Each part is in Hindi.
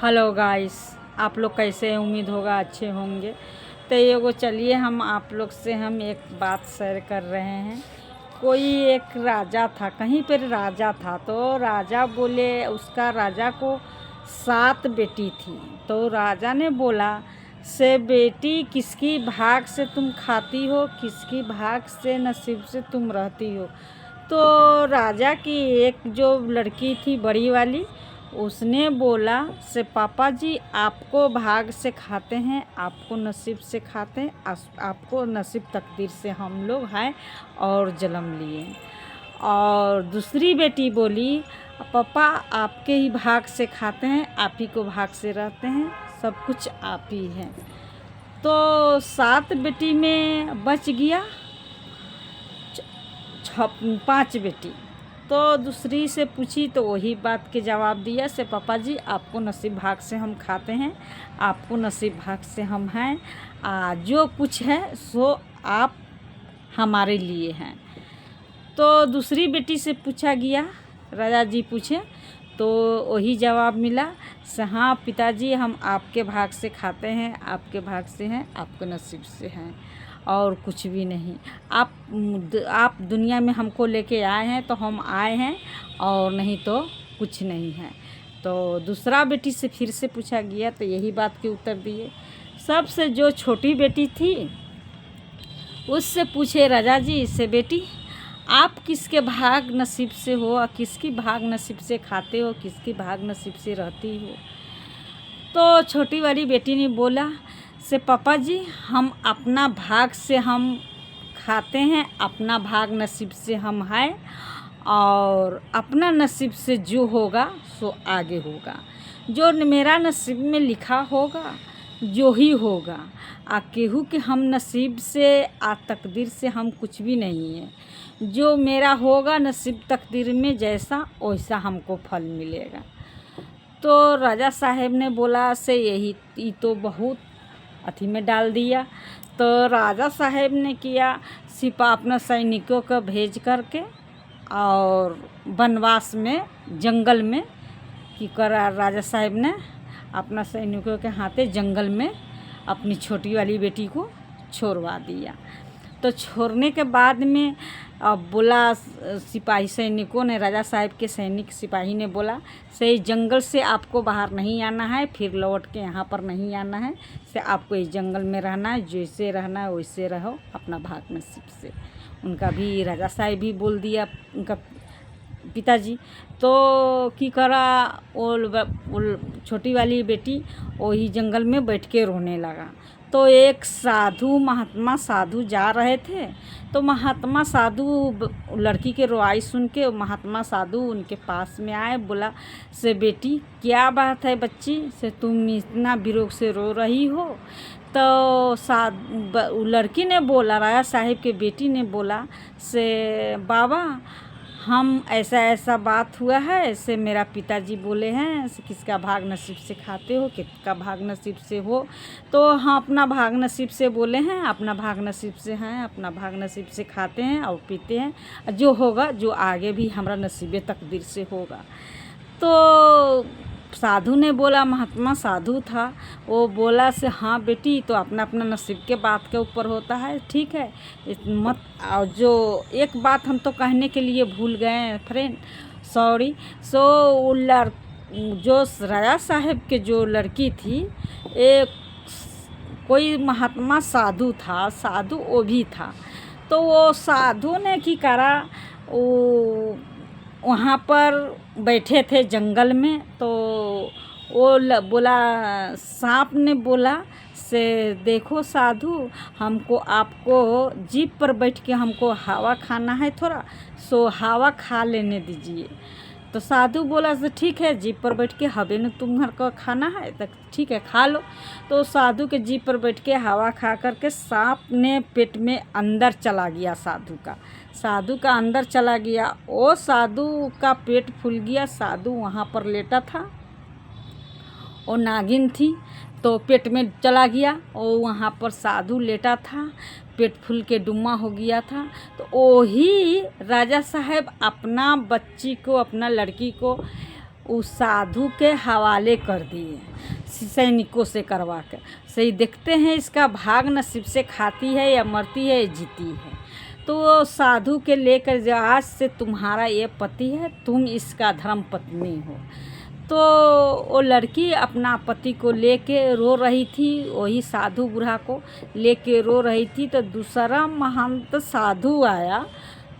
हेलो गाइस, आप लोग कैसे हैं? उम्मीद होगा अच्छे होंगे। तो ये चलिए हम आप लोग से हम एक बात शेयर कर रहे हैं। कोई एक राजा था, कहीं पर राजा था। तो राजा बोले, उसका राजा को 7 बेटी थी। तो राजा ने बोला से बेटी किसकी भाग से तुम खाती हो, किसकी भाग से नसीब से तुम रहती हो। तो राजा की एक जो लड़की थी बड़ी वाली, उसने बोला से पापा जी आपको भाग से खाते हैं, आपको नसीब से खाते हैं, आपको नसीब तकदीर से हम लोग हैं और जन्म लिए। और दूसरी बेटी बोली पापा आपके ही भाग से खाते हैं, आप ही को भाग से रहते हैं, सब कुछ आप ही हैं। तो 7 बेटी में बच गया 5 बेटी। तो दूसरी से पूछी तो वही बात के जवाब दिया से पापा जी आपको नसीब भाग से हम खाते हैं, आपको नसीब भाग से हम हैं, जो कुछ है सो आप हमारे लिए हैं। तो दूसरी बेटी से पूछा गया, राजा जी पूछे तो वही जवाब मिला से हाँ पिताजी हम आपके भाग से खाते हैं, आपके भाग से हैं, आपके नसीब से हैं और कुछ भी नहीं। आप दुनिया में हमको लेके आए हैं तो हम आए हैं और नहीं तो कुछ नहीं है। तो दूसरा बेटी से फिर से पूछा गया तो यही बात के उत्तर दिए। सबसे जो छोटी बेटी थी उससे पूछे राजा जी से बेटी आप किसके भाग नसीब से हो और किसकी भाग नसीब से खाते हो, किसकी भाग नसीब से रहती हो। तो छोटी वाली बेटी ने बोला से पापा जी हम अपना भाग से हम खाते हैं, अपना भाग नसीब से हम हैं और अपना नसीब से जो होगा सो आगे होगा, जो मेरा नसीब में लिखा होगा जो ही होगा। केहू के हम नसीब से तकदीर से हम कुछ भी नहीं है, जो मेरा होगा नसीब तकदीर में जैसा वैसा हमको फल मिलेगा। तो राजा साहब ने बोला से यही तो बहुत अथी में डाल दिया। तो राजा साहब ने किया अपना सैनिकों को भेज करके और वनवास में जंगल में कि करा, राजा साहब ने अपना सैनिकों के हाथे जंगल में अपनी छोटी वाली बेटी को छोड़वा दिया। तो छोड़ने के बाद में अब बोला सिपाही सैनिकों ने, राजा साहब के सैनिक सिपाही ने बोला से जंगल से आपको बाहर नहीं आना है, फिर लौट के यहाँ पर नहीं आना है, से आपको इस जंगल में रहना है, जैसे रहना है वैसे रहो अपना भाग नसीब से। उनका भी राजा साहब भी बोल दिया उनका पिताजी। तो की करा वो छोटी वाली बेटी वही जंगल में बैठ के रोने लगा। तो एक साधु महात्मा साधु जा रहे थे। तो महात्मा साधु लड़की के रोआई सुन के महात्मा साधु उनके पास में आए, बोला से बेटी क्या बात है बच्ची से तुम इतना विरोग से रो रही हो। तो लड़की ने बोला, राजा साहब के बेटी ने बोला से बाबा हम ऐसा ऐसा बात हुआ है, ऐसे मेरा पिताजी बोले हैं किसका भाग नसीब से खाते हो, किसका भाग नसीब से हो। तो हम अपना भाग नसीब से बोले हैं, अपना भाग नसीब से हैं, अपना भाग नसीब से खाते हैं और पीते हैं, जो होगा जो आगे भी हमारा नसीब तकदीर से होगा। तो साधु ने बोला, महात्मा साधु था, वो बोला से हाँ बेटी तो अपना अपना नसीब के बात के ऊपर होता है, ठीक है मत। और जो एक बात हम तो कहने के लिए भूल गए हैं फ्रेंड, सॉरी। जो राजा साहब के जो लड़की थी, एक कोई महात्मा साधु था, साधु वो भी था। तो वो साधु ने की करा, वो वहाँ पर बैठे थे जंगल में। तो वो बोला, सांप ने बोला से देखो साधु हमको आपको जीप पर बैठ के हमको हवा खाना है थोड़ा, सो हवा खा लेने दीजिए। तो साधु बोला से ठीक है जीप पर बैठ के हवे न तुम्हारे को खाना है तो ठीक है खा लो। तो साधु के जीप पर बैठ के हवा खा करके सांप ने पेट में अंदर चला गया, साधु का अंदर चला गया। वो साधु का पेट फूल गया, साधु वहाँ पर लेटा था, वो नागिन थी तो पेट में चला गया, और वहाँ पर साधु लेटा था, पेट फूल के डुम्मा हो गया था। तो वही राजा साहब अपना बच्ची को, अपना लड़की को उस साधु के हवाले कर दिए सैनिकों से करवा कर। सही देखते हैं इसका भाग नसीब से खाती है या मरती है या जीती है। तो वो साधु के लेकर जो आज से तुम्हारा ये पति है, तुम इसका धर्म पत्नी हो। तो वो लड़की अपना पति को लेके रो रही थी, वही साधु बूढ़ा को लेके रो रही थी। तो दूसरा महंत साधु आया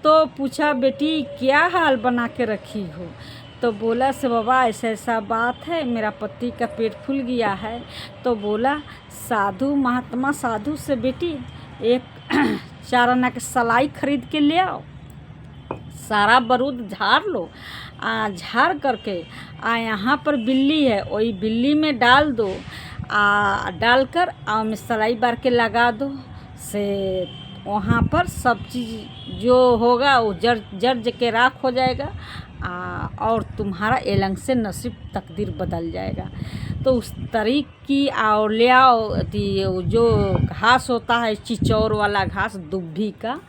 तो पूछा, बेटी क्या हाल बना के रखी हो? तो बोला, से बाबा ऐसा ऐसा बात है, मेरा पति का पेट फूल गया है। तो बोला साधु महात्मा साधु से, बेटी एक 4 आना की सलाई खरीद के ले आओ, सारा बारूद झाड़ लो, झाड़ करके यहाँ पर बिल्ली है, वही बिल्ली में डाल दो, डालकर में सलाई बार के लगा दो, से वहाँ पर सब चीज़ जो होगा वो जर्ज के राख हो जाएगा, और तुम्हारा एलंग से नसीब तकदीर बदल जाएगा। तो उस तरीक़ की और ले आओ जो घास होता है चिचौर वाला घास दुब्भी का,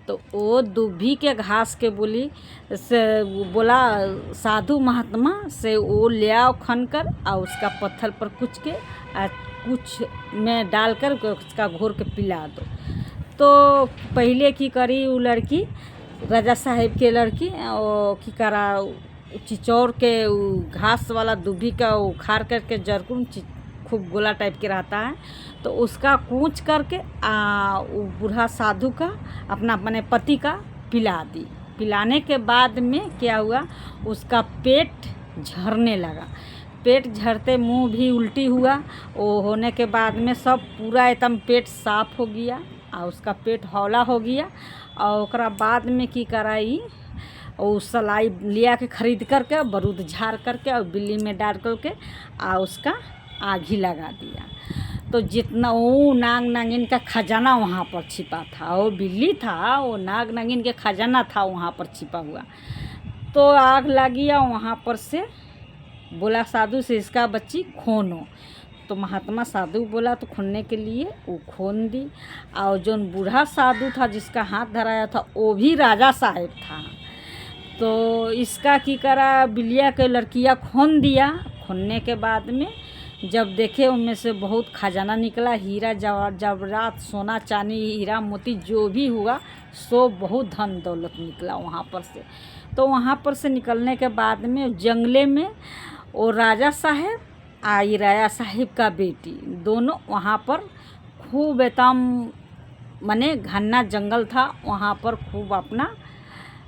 तो वो दुब्भी के घास के बोली से बोला साधु महात्मा से, वो ले आओ खन कर और उसका पत्थर पर कुछ के कुछ में डालकर उसका घोर के पिला दो। तो पहले की करी वो लड़की, राजा साहेब के लड़की, वो की करा चिचौर के घास वाला दुब्भी का उखाड़ करके जरकुन खूब गोला टाइप के रहता है, तो उसका कूच करके बूढ़ा साधु का अपना अपने पति का पिला दी। पिलाने के बाद में क्या हुआ, उसका पेट झरने लगा। पेट झरते मुंह भी उल्टी हुआ। वो होने के बाद में सब पूरा एकदम पेट साफ हो गया और उसका पेट हौला हो गया। और ओकरा बाद में की कराई, और सलाई लिया के खरीद करके बारूद झाड़ करके और बिल्ली में डाल करके उसका आग ही लगा दिया। तो जितना वो नाग नागिन का खजाना वहाँ पर छिपा था, वो बिल्ली था, वो नाग नागिन के खजाना था वहाँ पर छिपा हुआ। तो आग लगी और वहाँ पर से बोला साधु से, इसका बच्ची खोनो। तो महात्मा साधु बोला तो खोलने के लिए वो खोन दी। और जो बूढ़ा साधु था जिसका हाथ धराया था वो भी राजा साहेब था। तो इसका की करा, बिलिया के लड़कियाँ खोन दिया। खोनने के बाद में जब देखे उनमें से बहुत खजाना निकला, हीरा जवाहरात सोना चांदी हीरा मोती जो भी हुआ सो बहुत धन दौलत निकला वहाँ पर से। तो वहाँ पर से निकलने के बाद में जंगले में वो राजा साहेब आई राजा साहिब का बेटी दोनों वहाँ पर खूब एकदम मने घना जंगल था, वहाँ पर खूब अपना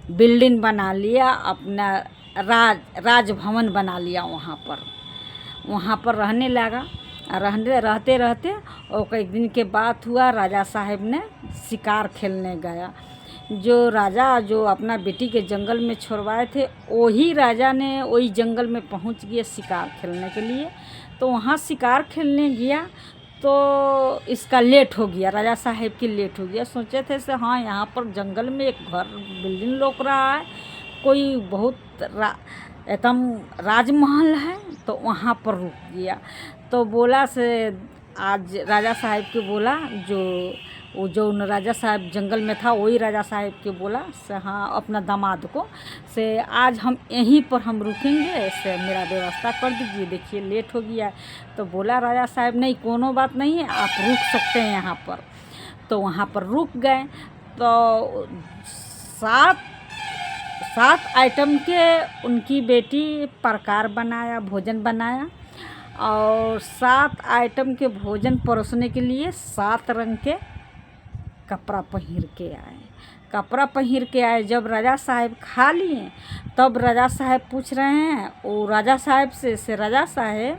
बिल्डिंग बना लिया, अपना राजभवन बना लिया। वहाँ पर रहने लगा। रहते रहते और कई दिन के बाद हुआ, राजा साहब ने शिकार खेलने गया। जो राजा जो अपना बेटी के जंगल में छोड़वाए थे, वही राजा ने वही जंगल में पहुंच गया शिकार खेलने के लिए। तो वहाँ शिकार खेलने गया तो इसका लेट हो गया, राजा साहब की लेट हो गया। सोचे थे से हाँ यहाँ पर जंगल में एक घर बिल्डिंग लौक रहा है, कोई बहुत एकदम राजमहल है, तो वहाँ पर रुक गया। तो बोला से आज राजा साहब के बोला, जो राजा साहब जंगल में था वही राजा साहब के बोला से हाँ अपना दामाद को से आज हम यहीं पर हम रुकेंगे, से मेरा व्यवस्था कर दीजिए, देखिए लेट हो गया। तो बोला राजा साहब नहीं कोनो बात नहीं है, आप रुक सकते हैं यहाँ पर। तो वहाँ पर रुक गए। तो 7 आइटम के उनकी बेटी प्रकार बनाया, भोजन बनाया। और 7 आइटम के भोजन परोसने के लिए 7 रंग के कपड़ा पहिर के आए। जब राजा साहब खा लिए तब राजा साहब पूछ रहे हैं वो राजा साहब से राजा साहब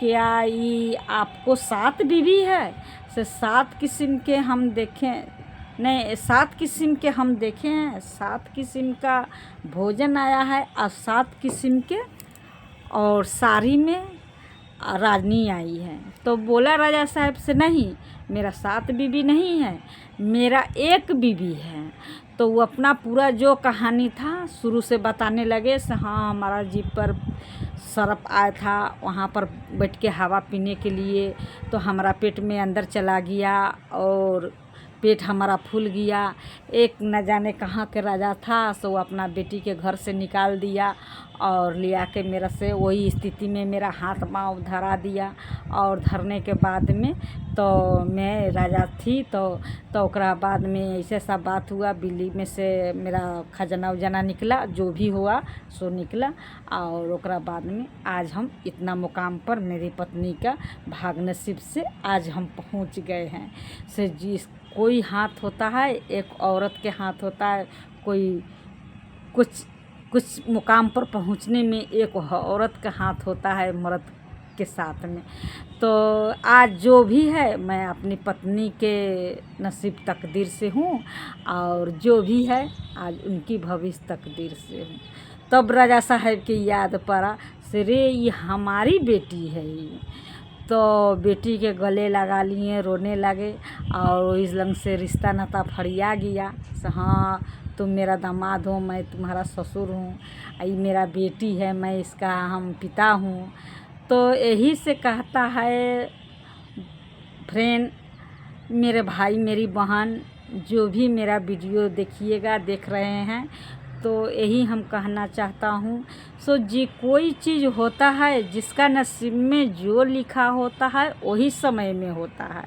क्या ये आपको 7 बीवी है? से 7 किस्म के हम देखें नहीं, 7 किस्म के हम देखे हैं, 7 किस्म का भोजन आया है और 7 किस्म के और साड़ी में रानी आई है। तो बोला राजा साहब से नहीं, मेरा 7 बीवी नहीं है, मेरा 1 बीवी है। तो वो अपना पूरा जो कहानी था शुरू से बताने लगे से हाँ हमारा जीप पर सर्प आया था, वहाँ पर बैठ के हवा पीने के लिए, तो हमारा पेट में अंदर चला गया और पेट हमारा फूल गया। एक न जाने कहाँ के राजा था, सो वो अपना बेटी के घर से निकाल दिया और लिया के मेरा से वही स्थिति में मेरा हाथ पाँव धरा दिया। और धरने के बाद में तो मैं राजा थी तो ओकरा बाद में ऐसे सब बात हुआ। बिल्ली में से मेरा खजाना उजाना निकला, जो भी हुआ सो निकला। और ओकरा बाद में आज हम इतना मुकाम पर मेरी पत्नी का भाग नसीब से आज हम पहुंच गए हैं। से जिस कोई हाथ होता है, एक औरत के हाथ होता है, कोई कुछ मुकाम पर पहुंचने में एक औरत का हाथ होता है मर्द के साथ में। तो आज जो भी है मैं अपनी पत्नी के नसीब तकदीर से हूँ और जो भी है आज उनकी भविष्य तकदीर से हूँ। तब राजा साहब की याद पड़ा, से रे ये हमारी बेटी है ये। तो बेटी के गले लगा लिए, रोने लगे और इस लंग से रिश्ता नाता फरिया गया। हाँ तुम मेरा दामाद हो, मैं तुम्हारा ससुर हूँ, ये मेरा बेटी है, मैं इसका हम पिता हूँ। तो यही से कहता है फ्रेंड, मेरे भाई मेरी बहन जो भी मेरा वीडियो देखिएगा देख रहे हैं, तो यही हम कहना चाहता हूँ। सो जी कोई चीज़ होता है जिसका नसीब में जो लिखा होता है वही समय में होता है।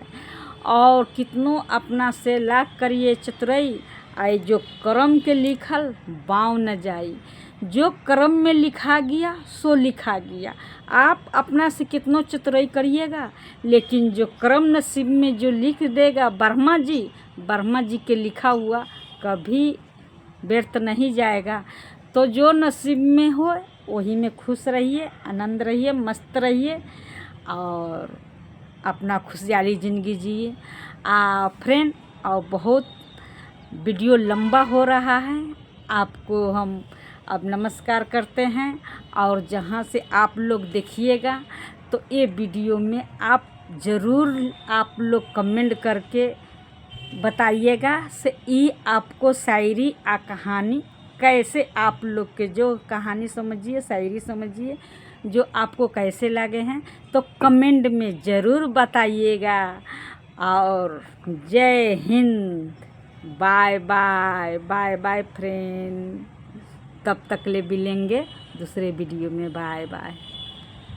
और कितनों अपना से लाख करिए चतुराई, आई जो कर्म के लिखल बाँव न जाई। जो कर्म में लिखा गया सो लिखा गया। आप अपना से कितनों चतुराई करिएगा, लेकिन जो कर्म नसीब में जो लिख देगा ब्रह्मा जी के लिखा हुआ कभी व्यर्थ नहीं जाएगा। तो जो नसीब में हो वही में खुश रहिए, आनंद रहिए, मस्त रहिए और अपना खुशहाली ज़िंदगी जिए। फ्रेंड, और बहुत वीडियो लंबा हो रहा है, आपको हम अब नमस्कार करते हैं। और जहाँ से आप लोग देखिएगा तो ये वीडियो में आप ज़रूर आप लोग कमेंट करके बताइएगा से ये आपको शायरी आ कहानी कैसे, आप लोग के जो कहानी समझिए, शायरी समझिए, जो आपको कैसे लगे हैं तो कमेंट में ज़रूर बताइएगा। और जय हिंद, bye bye, bye bye friend. तब तक ले मिलेंगे दूसरे वीडियो में, बाय बाय।